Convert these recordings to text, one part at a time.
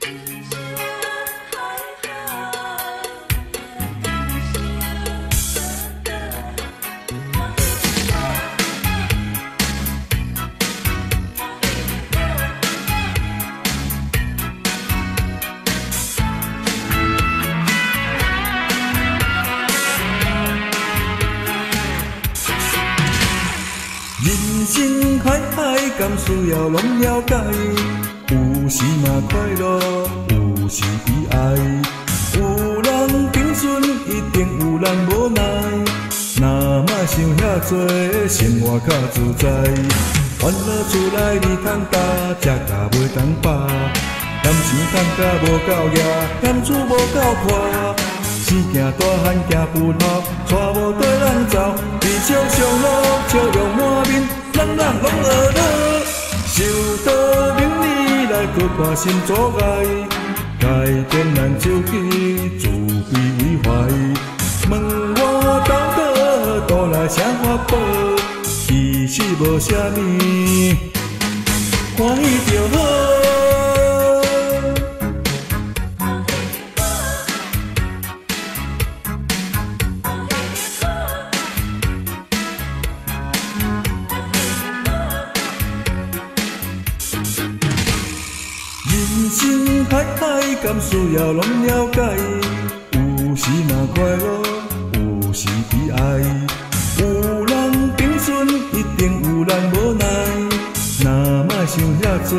人生海海，甘需要拢了解。有时嘛快乐，有时悲哀。有人平顺，一定有人无奈。若莫想遐多，生活较自在。烦恼厝内你通担，食甲袂当饱。嫌钱赚甲无够野，嫌厝无够宽。生囝大汉行不好，带无对人走。地球上路，笑容满面，人人拢乐乐。受到名利来搁关心阻碍，改变咱手机，自卑为怀。问我道德，倒来啥法宝？其实无啥物，欢喜就好。人生海海，甘需要拢了解。有时嘛快乐，有时悲哀。有人平顺，一定有人无奈。若莫想遐多，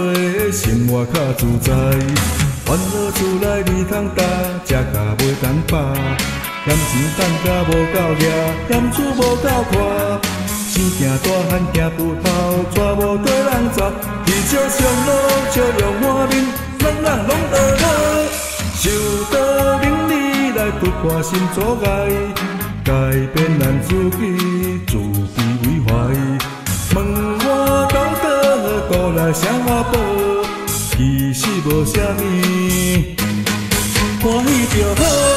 生活较自在。烦恼厝内你通担，食甲袂当饱。嫌钱赚甲无够野，嫌厝无够宽。生囝大汉行不好，带无对人走。地球上路，笑容满面，人人拢乐乐。受到名利来搁关心阻碍，改变咱自己，自卑为怀。问我道德，倒来啥法宝？其实无啥物，欢喜就好。